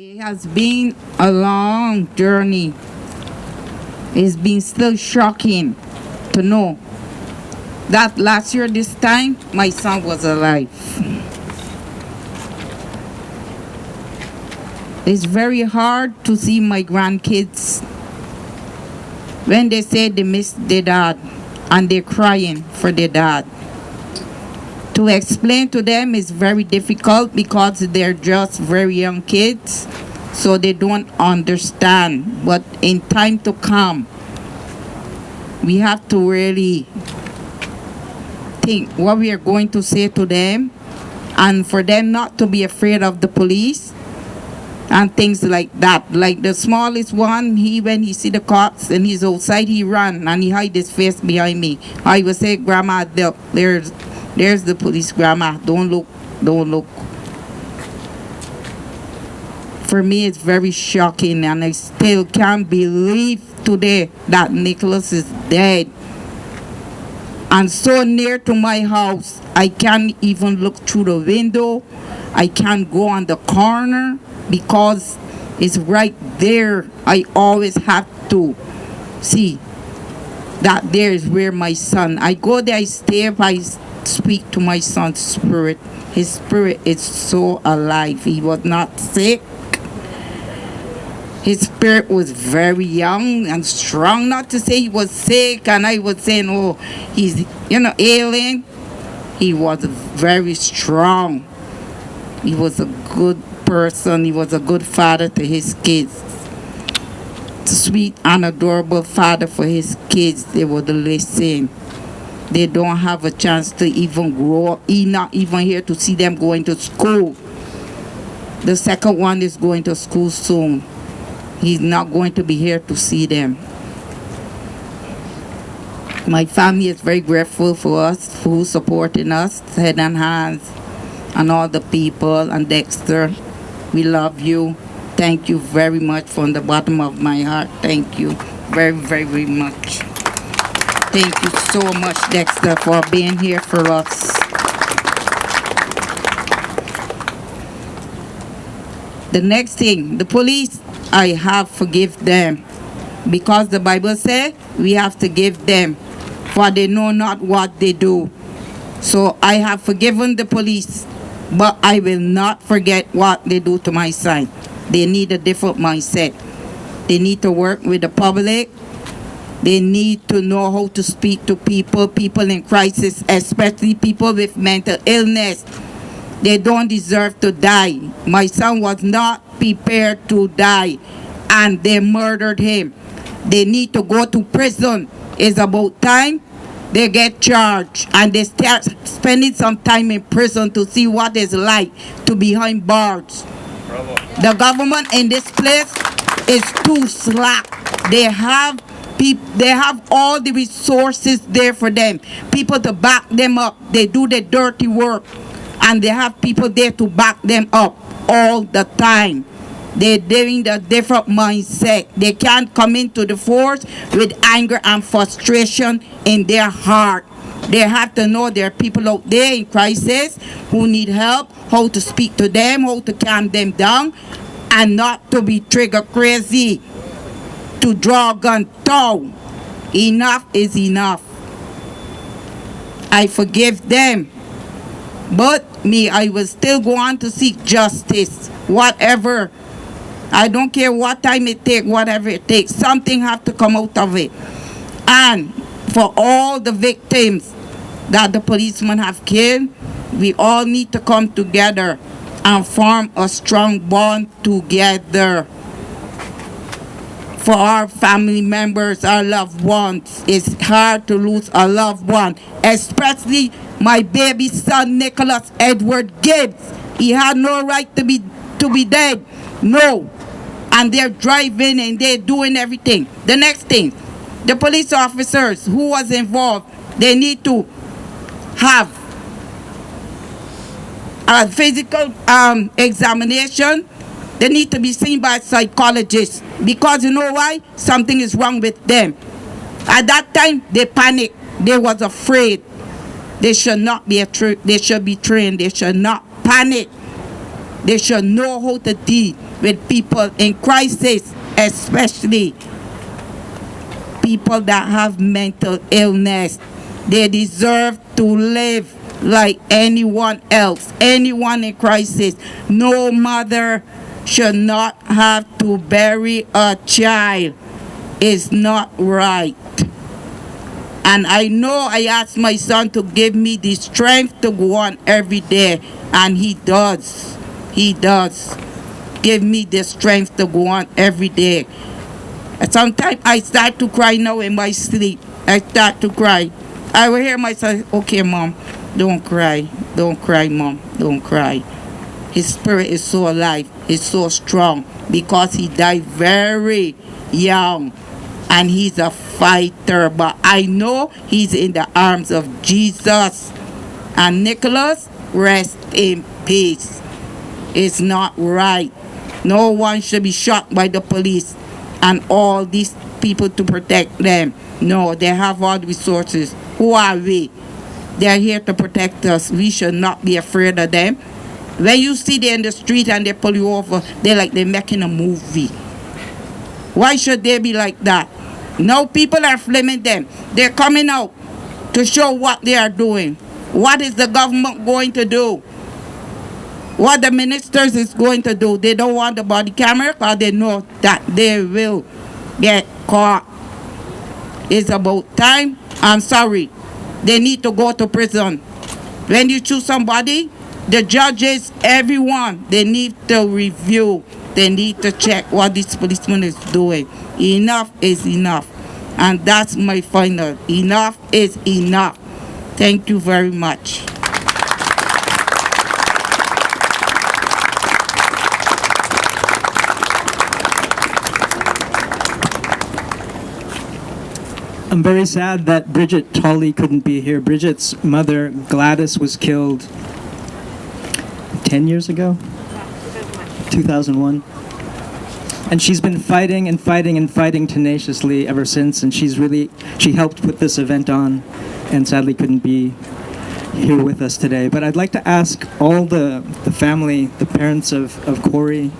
It has been a long journey. It's been still shocking to know that last year this time my son was alive. It's very hard to see my grandkids when they say they miss their dad and they're crying for their dad. To explain to them is very difficult because they're just very young kids, so they don't understand. But in time to come, we have to really think what we are going to say to them, and for them not to be afraid of the police and things like that. Like the smallest one, when he see the cops and he's outside, he run and he hide his face behind me. I will say, Grandma, there's the police, Grandma. Don't look, don't look. For me, it's very shocking, and I still can't believe today that Nicholas is dead. And so near to my house, I can't even look through the window. I can't go on the corner because it's right there. I always have to see that there is where my son. I go there, I stay up, I speak to my son's spirit. His spirit is so alive. He was not sick. His spirit was very young and strong. Not to say he was sick and I was saying, oh, he's, ailing. He was very strong. He was a good person. He was a good father to his kids. Sweet and adorable father for his kids. They would listen. They don't have a chance to even grow up. He's not even here to see them going to school. The second one is going to school soon. He's not going to be here to see them. My family is very grateful for us, for supporting us, Head and Hands, and all the people, and Dexter. We love you. Thank you very much from the bottom of my heart. Thank you very, very, very much. Thank you so much, Dexter, for being here for us. The next thing, the police, I have forgive them, because the Bible says we have to give them, for they know not what they do. So I have forgiven the police, but I will not forget what they do to my son. They need a different mindset. They need to work with the public. They need to know how to speak to people in crisis, especially people with mental illness. They don't deserve to die. My son was not prepared to die, and they murdered him. They need to go to prison. It's about time they get charged, and they start spending some time in prison to see what it's like to be behind bars. Bravo. The government in this place is too slack. They have all the resources there for them, people to back them up. They do the dirty work, and they have people there to back them up all the time. They're doing the different mindset. They can't come into the force with anger and frustration in their heart. They have to know there are people out there in crisis who need help, how to speak to them, how to calm them down, and not to be trigger crazy, to draw a gun down. Enough is enough. I forgive them. But me, I will still go on to seek justice, whatever. I don't care what time it takes, whatever it takes. Something have to come out of it. And for all the victims that the policemen have killed, we all need to come together and form a strong bond together. For our family members, our loved ones, it's hard to lose a loved one, especially my baby son, Nicholas Edward Gibbs. He had no right to be dead. No. And they're driving and they're doing everything. The next thing, the police officers who was involved, they need to have a physical examination. They need to be seen by a psychologist, because you know why? Something is wrong with them. At that time, they panicked. They was afraid. They should not be they should be trained. They should not panic. They should know how to deal with people in crisis, especially people that have mental illness. They deserve to live like anyone else, anyone in crisis. No mother should not have to bury a child. It's not right. And I know I asked my son to give me the strength to go on every day, and he does. He does give me the strength to go on every day. And sometimes I start to cry now in my sleep. I start to cry. I will hear myself, okay, Mom, don't cry. Don't cry, Mom, don't cry. His spirit is so alive. He's so strong because he died very young. And he's a fighter, but I know he's in the arms of Jesus. And Nicholas, rest in peace. It's not right. No one should be shot by the police and all these people to protect them. No, they have all the resources. Who are we? They're here to protect us. We should not be afraid of them. When you see them in the street and they pull you over, they're like they're making a movie. Why should they be like that? Now people are filming them. They're coming out to show what they are doing. What is the government going to do? What the ministers is going to do? They don't want the body camera because they know that they will get caught. It's about time. I'm sorry. They need to go to prison. When you choose somebody, the judges, everyone, they need to review. They need to check what this policeman is doing. Enough is enough. And that's my final. Enough is enough. Thank you very much. I'm very sad that Bridget Tolley couldn't be here. Bridget's mother, Gladys, was killed 10 years ago? 2001. And she's been fighting and fighting and fighting tenaciously ever since, and she helped put this event on, and sadly couldn't be here with us today. But I'd like to ask all the family, the parents of Corey,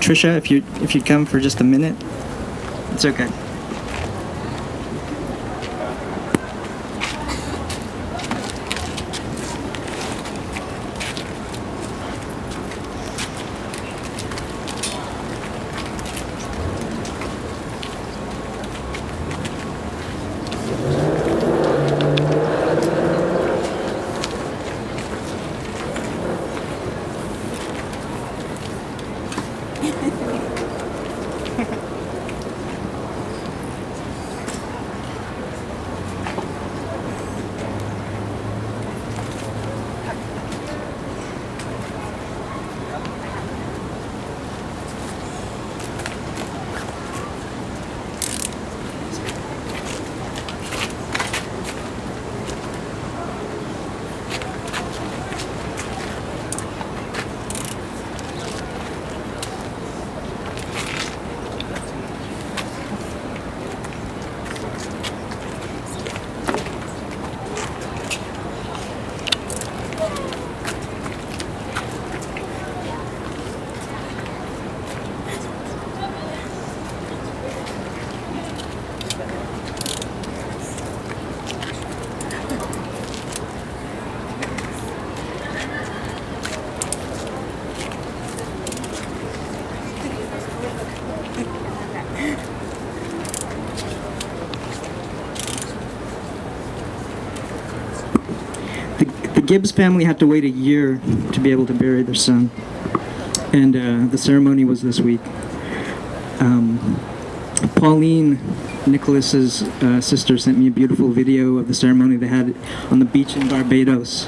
Trisha, if you'd come for just a minute. It's okay. The Gibbs family had to wait a year to be able to bury their son, and the ceremony was this week. Pauline, Nicholas's sister, sent me a beautiful video of the ceremony they had on the beach in Barbados,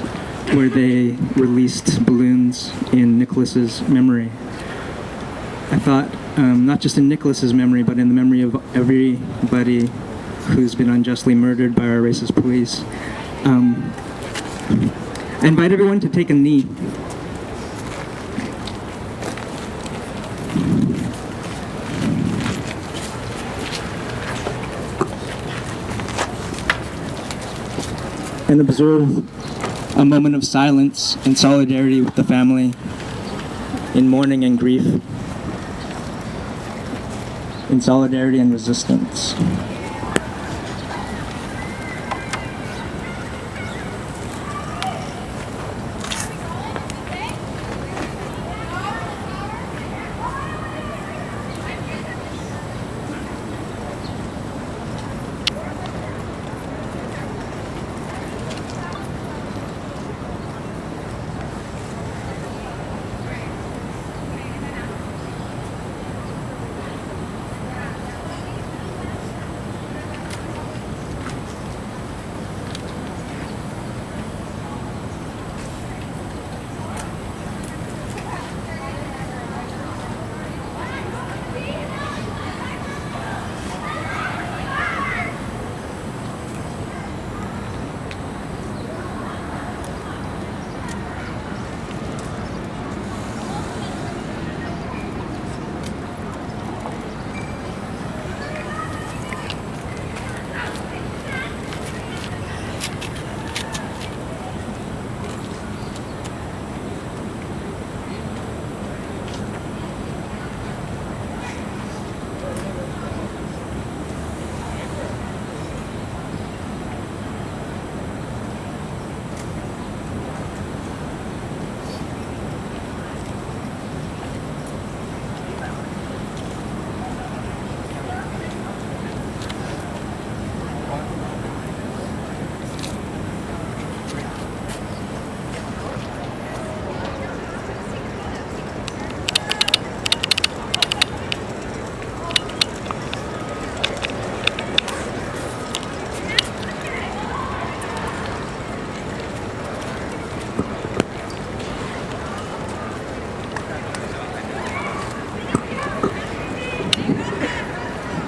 where they released balloons in Nicholas's memory. I thought, not just in Nicholas's memory, but in the memory of everybody who's been unjustly murdered by our racist police. I invite everyone to take a knee. And observe a moment of silence in solidarity with the family, in mourning and grief, in solidarity and resistance.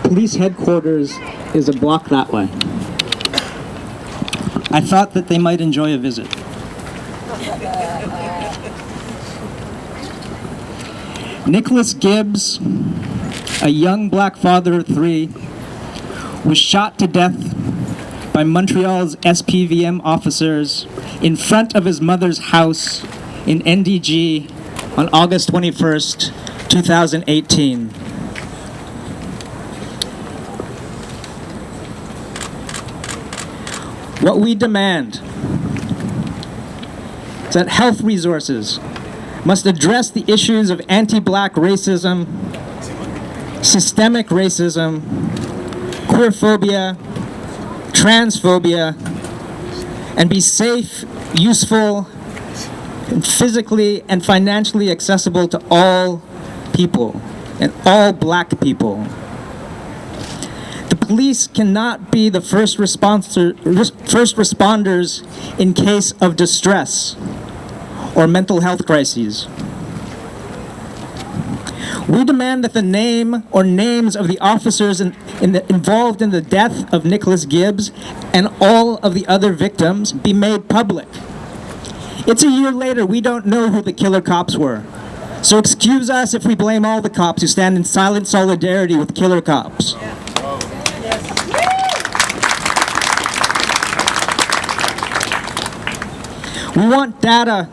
Police headquarters is a block that way. I thought that they might enjoy a visit. Nicholas Gibbs, a young black father of 3, was shot to death by Montreal's SPVM officers in front of his mother's house in NDG on August 21st, 2018. What we demand is that health resources must address the issues of anti-black racism, systemic racism, queerphobia, transphobia, and be safe, useful, and physically and financially accessible to all people and all black people. The police cannot be the first responders in case of distress or mental health crises. We demand that the name or names of the officers involved in the death of Nicholas Gibbs and all of the other victims be made public. It's a year later, we don't know who the killer cops were. So excuse us if we blame all the cops who stand in silent solidarity with killer cops. We want data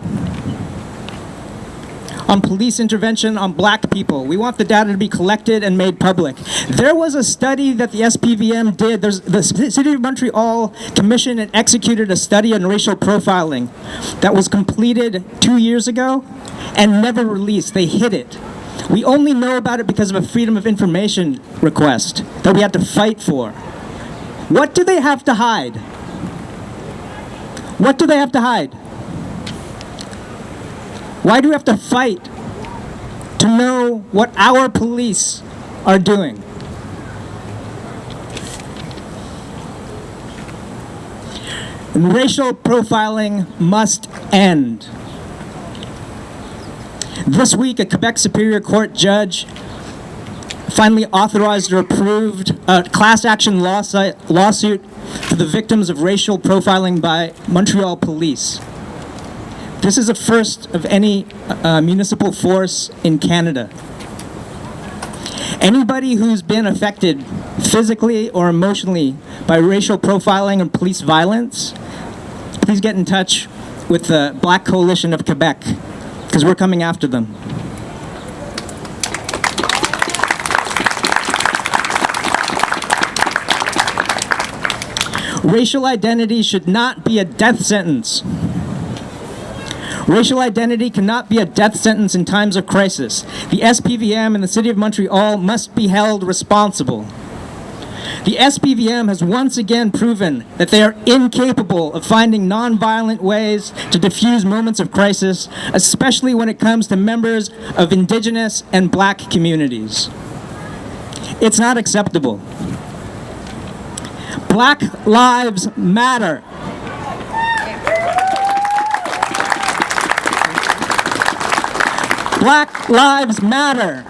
on police intervention on black people. We want the data to be collected and made public. There was a study that the SPVM did. The City of Montreal commissioned and executed a study on racial profiling that was completed 2 years ago and never released. They hid it. We only know about it because of a Freedom of Information request that we had to fight for. What do they have to hide? What do they have to hide? Why do we have to fight to know what our police are doing? And racial profiling must end. This week, a Quebec Superior Court judge finally authorized or approved a class action lawsuit for the victims of racial profiling by Montreal Police. This is a first of any municipal force in Canada. Anybody who's been affected physically or emotionally by racial profiling and police violence, please get in touch with the Black Coalition of Quebec, because we're coming after them. Racial identity should not be a death sentence. Racial identity cannot be a death sentence in times of crisis. The SPVM and the City of Montreal must be held responsible. The SPVM has once again proven that they are incapable of finding nonviolent ways to diffuse moments of crisis, especially when it comes to members of Indigenous and Black communities. It's not acceptable. Black lives matter. Black lives matter.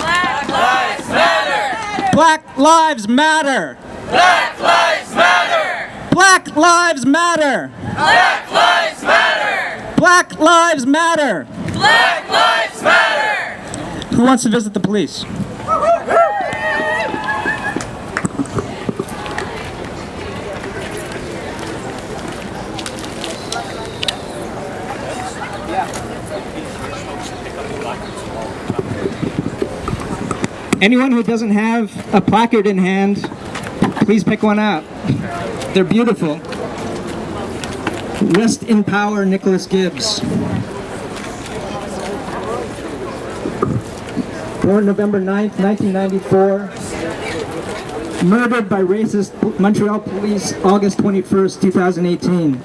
Black lives matter. Black lives matter. Black lives matter. Black lives matter. Black lives matter. Black lives matter. Black lives matter. Who wants to visit the police? Anyone who doesn't have a placard in hand, please pick one up. They're beautiful. Rest in power, Nicholas Gibbs. Born November 9th, 1994. Murdered by racist Montreal Police August 21st, 2018.